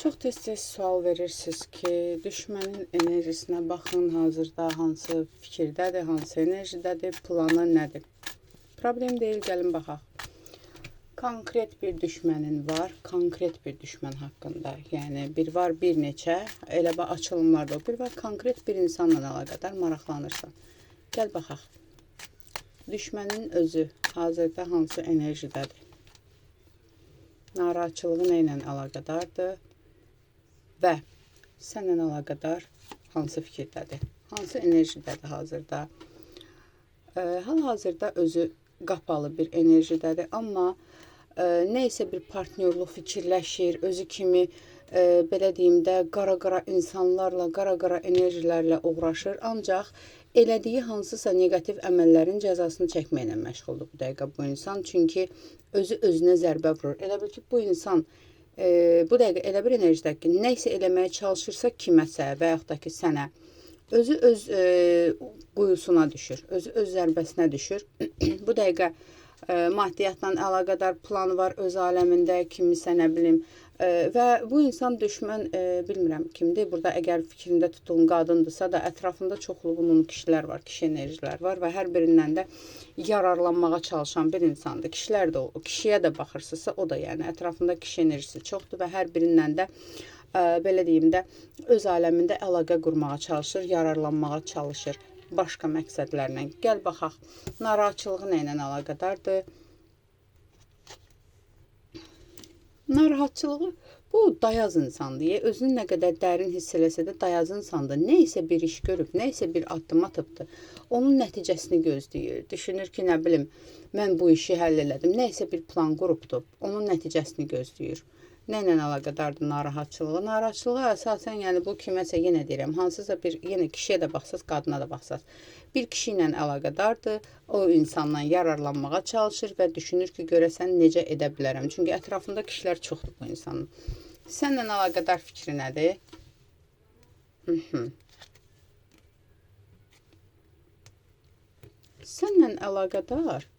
Çox tez-tez sual verirsiniz ki, düşmənin enerjisinə baxın, hazırda hansı fikirdədir, hansı enerjidədir, planı nədir? Problem deyil, gəlin baxaq. Konkret bir düşmənin var, konkret bir düşmən haqqında. Yəni, bir var bir neçə, elə açılımlarda o, bir var konkret bir insanla əlaqədar maraqlanırsan. Gəl baxaq. Düşmənin özü hazırda hansı enerjidədir? Narahatçılığı nə ilə əlaqədardır? Və sənlə əlaqədar hansı fikirdədir? Hansı enerjidədir hazırda? Hal-hazırda özü qapalı bir enerjidədir, amma nə isə bir partnyorluq fikirləşir, özü kimi belə deyim də qara-qara insanlarla, qara-qara enerjilərlə uğraşır, ancaq elədiyi hansısa negativ əməllərin cəzasını çəkməklə məşğuldur bu dəqiqə bu insan, çünki özü özünə zərbə vurur. Elə bil ki, bu insan bu dəqiqə elə bir enerjidədir ki, nə isə eləməyə çalışırsa kiməsə və yaxud da ki, sənə, özü öz quyusuna düşür, özü öz zərbəsinə düşür. Bu dəqiqə maddiyyatla əlaqədar planı var öz aləmində, kimisə nə bilim. Və bu insan düşmən, bilmirəm kimdir, burada əgər fikrində tutduğun qadındırsa da ətrafında çoxlu bunun kişilər var, kişi enerjilər var və hər birindən də yararlanmağa çalışan bir insandır. Kişilər də o, kişiyə də baxırsınızsa o da yəni ətrafında kişi enerjisi çoxdur və hər birindən də belə deyim də öz aləmində əlaqə qurmağa çalışır, yararlanmağa çalışır başqa məqsədlərlə. Gəl baxaq, narahatçılığı nə ilə əlaqədardır? Narahatçılığı bu dayaz insandır. Özünü nə qədər dərin hiss eləsə də dayaz insandır. Nə isə bir iş görüb, nə isə bir addım atıbdır. Onun nəticəsini gözləyir. Düşünür ki, nə bilim, mən bu işi həll elədim. Nə isə bir plan qurubdur. Onun nəticəsini gözləyir. Nə ilə əlaqədardır narahatçılığı? Narahatçılığı əsasən, yəni bu kiməsə yenə deyirəm, hansısa bir, yenə kişiyə də baxsaz, qadına da baxsaz, bir kişi ilə əlaqədardır, o insandan yararlanmağa çalışır və düşünür ki, görəsən necə edə bilərəm. Çünki ətrafında kişilər çoxdur bu insanın. Sənlə əlaqədar fikri nədir? Sənlə əlaqədar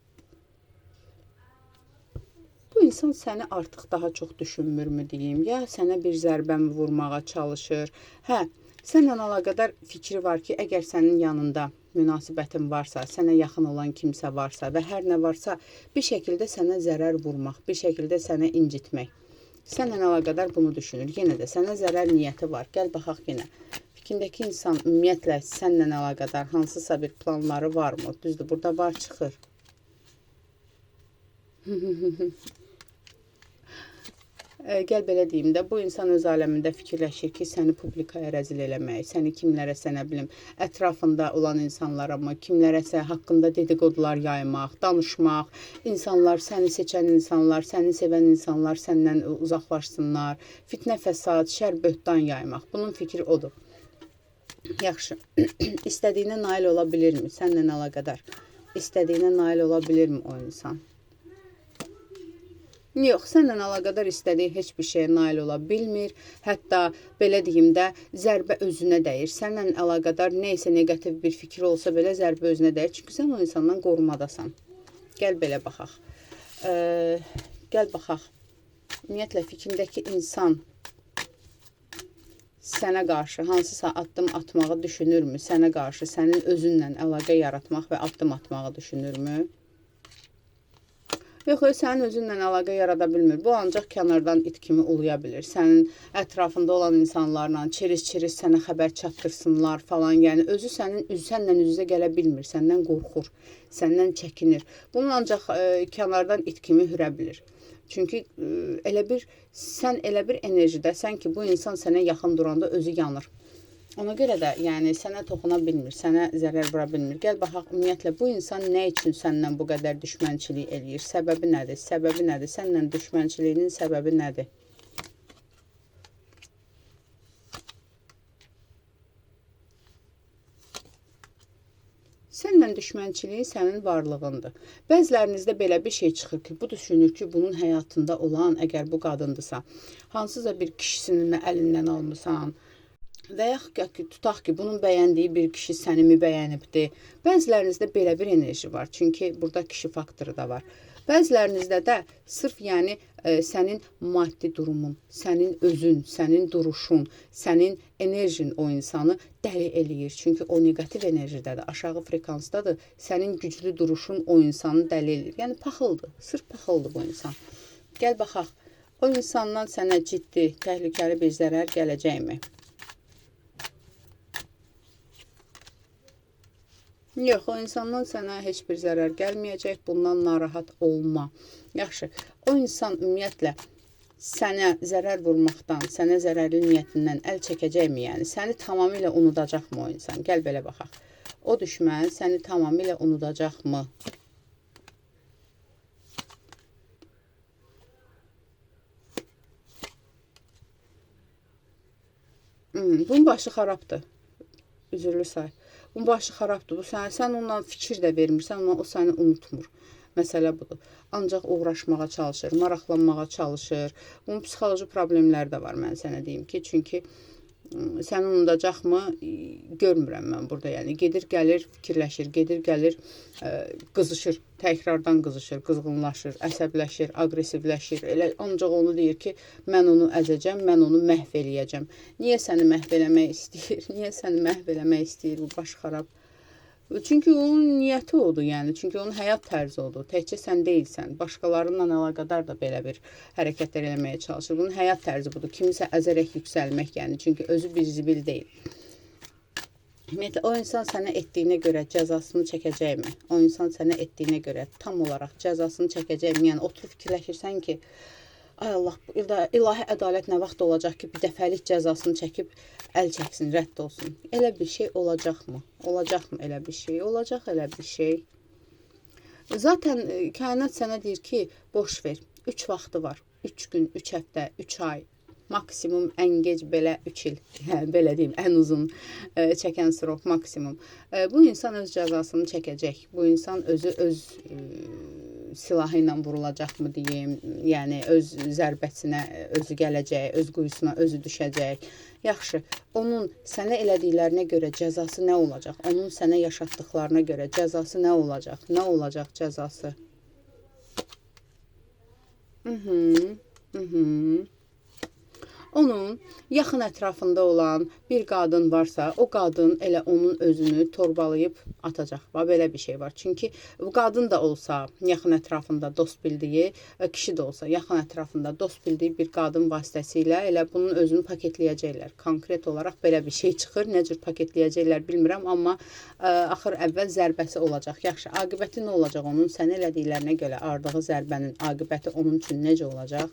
bu insan səni artıq daha çox düşünmürmü deyim, ya sənə bir zərbəmi vurmağa çalışır. Hə, sənlə əlaqədar fikri var ki, əgər sənin yanında münasibətin varsa, sənə yaxın olan kimsə varsa və hər nə varsa, bir şəkildə sənə zərər vurmaq, bir şəkildə sənə incitmək. Sənlə əlaqədar bunu düşünür. Yenə də sənə zərər niyyəti var. Gəl baxaq yenə. Fikrindəki insan ümumiyyətlə sənlə əlaqədar hansısa bir planları varmı? Düzdür, burada var çıxır. Gəl belə deyim də, bu insan öz aləmində fikirləşir ki, səni publikaya rəzil eləmək, səni kimlərəsə, nə bilim, ətrafında olan insanlara mı, kimlərəsə haqqında dedikodular yaymaq, danışmaq, insanlar, səni seçən insanlar, səni sevən insanlar səndən uzaqlaşsınlar, fitnə, fəsad, şər, böhtan yaymaq. Bunun fikri odur. Yaxşı, istədiyinə nail ola bilirmi? Sənlə əlaqədar. İstədiyinə nail ola bilirmi o insan? Yox, sənlə əlaqədar istədiyi heç bir şeyə nail ola bilmir. Hətta, belə deyim də, zərbə özünə dəyir. Sənlə əlaqədar nə isə negativ bir fikir olsa belə zərbə özünə dəyir. Çünki sən o insandan qorumadasan. Gəl belə baxaq. Gəl baxaq. Ümumiyyətlə, fikrindəki insan sənə qarşı hansısa addım atmağı düşünürmü? Sənə qarşı sənin özünlə əlaqə yaratmaq və addım atmağı düşünürmü? Yox, sənin özünlə əlaqə yarada bilmir. Bu ancaq kənardan it kimi uluya bilir. Sənin ətrafında olan insanlarla çiriz-çiriz sənə xəbər çatdırsınlar falan. Yəni, özü sənlə üz-üzə gələ bilmir. Səndən qorxur, səndən çəkinir. Bunu ancaq kənardan it kimi hürə bilir. Çünki sən elə bir enerjidəsən ki, bu insan sənə yaxın duranda özü yanır. Ona görə də, yəni, sənə toxuna bilmir, sənə zərər vura bilmir. Gəl baxaq, ümumiyyətlə, bu insan nə üçün səndən bu qədər düşmənçilik eləyir? Səbəbi nədir? Səbəbi nədir? Səndən düşmənçiliyinin səbəbi nədir? Səndən düşmənçiliyi sənin varlığındır. Bəzilərinizdə belə bir şey çıxır ki, bu düşünür ki, bunun həyatında olan, əgər bu qadındırsa, hansısa bir kişisinin əlindən almısan, və yaxud ki, tutaq ki, bunun bəyəndiyi bir kişi səni mi bəyənibdir? Bəzilərinizdə belə bir enerji var. Çünki burada kişi faktoru da var. Bəzilərinizdə də sırf yəni sənin maddi durumun, sənin özün, sənin duruşun, sənin enerjin o insanı dəli eləyir. Çünki o negativ enerjidədir, aşağı frekansdadır. Sənin güclü duruşun o insanı dəli eləyir. Yəni paxıldır, sırf paxıldır bu insan. Gəl baxaq, o insandan sənə ciddi, təhlükəli bir zərər gələcəkmi? Yox, o insandan sənə heç bir zərər gəlməyəcək, bundan narahat olma. Yaxşı, o insan ümumiyyətlə sənə zərər vurmaqdan, sənə zərərli niyyətindən əl çəkəcəkmi? Yəni, səni tamamilə unudacaqmı o insan? Gəl belə baxaq. O düşmən səni tamamilə unudacaqmı? Bunun başı xarabdır. Üzürlü say. Bunun başı xarabdır. Sən ondan fikir də vermirsən, o səni unutmur. Məsələ budur. Ancaq uğraşmağa çalışır, maraqlanmağa çalışır. Bunun psixoloji problemləri də var, mən sənə deyim ki. Çünki səni unudacaqmı? Görmürəm mən burada. Yəni gedir, gəlir, fikirləşir, gedir, gəlir, qızışır, təkrardan qızışır, qızğınlaşır, əsəbləşir, aqressivləşir. Elə ancaq onu deyir ki, mən onu əzəcəm, mən onu məhv eləyəcəm. Niyə səni məhv eləmək istəyir? Niyə səni məhv eləmək istəyir? Bu baş xarab. Çünki onun niyyəti odur, yəni. Çünki onun həyat tərzi odur. Təkcə sən deyilsən. Başqalarınla əlaqədar da belə bir hərəkətlər eləməyə çalışır. Bunun həyat tərzi budur. Kimisə əzərək yüksəlmək, yəni. Çünki özü bir zibil deyil. Ümumiyyətlə, o insan sənə etdiyinə görə cəzasını çəkəcəkmi? O insan sənə etdiyinə görə tam olaraq cəzasını çəkəcəkmi? Yəni, oturub fikirləşirsən ki, ay Allah, ilahi ədalət nə vaxt olacaq ki, bir dəfəlik cəzasını çəkib əl çəksin, rədd olsun. Elə bir şey olacaqmı? Olacaqmı elə bir şey? Olacaq elə bir şey. Zaten kainat sənə deyir ki, boş ver. 3 vaxtı var. 3 gün, 3 həftə, 3 ay. Maksimum ən gec belə 3 il, yəni belə deyim, ən uzun çəkən srok maksimum. Bu insan öz cəzasını çəkəcək. Bu insan özü öz silahı ilə vurulacaqmı deyim, yəni öz zərbəsinə özü gələcək, öz quyusuna özü düşəcək. Yaxşı, onun sənə elədiklərinə görə cəzası nə olacaq? Onun sənə yaşatdıqlarına görə cəzası nə olacaq? Nə olacaq cəzası? Onun yaxın ətrafında olan bir qadın varsa, o qadın elə onun özünü torbalayıb atacaq. Belə bir şey var. Çünki bu qadın da olsa yaxın ətrafında dost bildiyi, kişi də olsa yaxın ətrafında dost bildiyi bir qadın vasitəsilə elə bunun özünü paketləyəcəklər. Konkret olaraq belə bir şey çıxır. Nə cür paketləyəcəklər bilmirəm, amma axır əvvəl zərbəsi olacaq. Yaxşı, aqibəti nə olacaq onun? Sənə elədiklərinə görə ardığı zərbənin aqibəti onun üçün necə olacaq?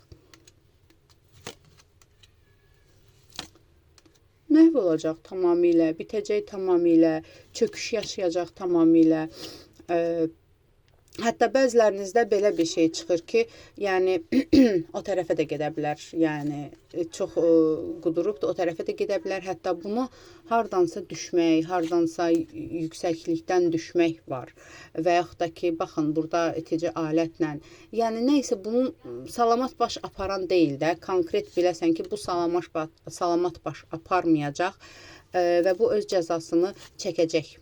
Məhv olacaq tamamilə, bitəcək tamamilə, çöküş yaşayacaq tamamilə. Hətta bəzilərinizdə belə bir şey çıxır ki, yəni o tərəfə də gedə bilər. Yəni çox qudurub da o tərəfə də gedə bilər. Hətta bunu hardansa düşmək, hardansa yüksəklikdən düşmək var. Və yaxud da ki, baxın, burada itici alətlə. Yəni nəysə bunun salamat baş aparan deyil də. Konkret biləsən ki, bu salamat baş aparmayacaq və bu öz cəzasını çəkəcək.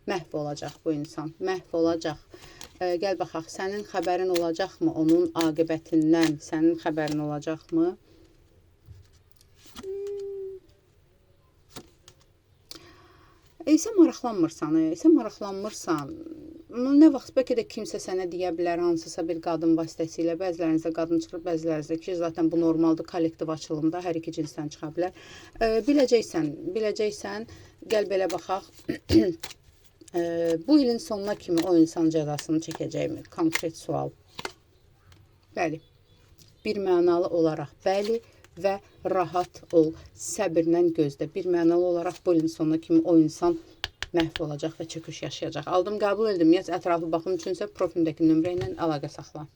Məhv olacaq bu insan, məhv olacaq. Gəl baxaq, sənin xəbərin olacaqmı onun aqibətindən? Sənin xəbərin olacaqmı? Sən maraqlanmırsan, nə vaxt bəlkə də kimsə sənə deyə bilər, hansısa bir qadın vasitəsilə, bəzilərinizdə qadın çıxır, bəzilərinizdə ki, zaten bu normaldır, kollektiv açılımda hər iki cinsdən çıxa bilər. Biləcəksən, gəl belə baxaq. Bu ilin sonuna kimi o insan cəzasını çəkəcəkmi? Konkret sual. Bəli. Bir mənalı olaraq bəli və rahat ol. Səbirlə gözlə. Bir mənalı olaraq bu ilin sonuna kimi o insan məhv olacaq və çöküş yaşayacaq. Aldım, qəbul edildim. Ətraflı baxım üçünsə profilimdəki nömrə ilə əlaqə saxla.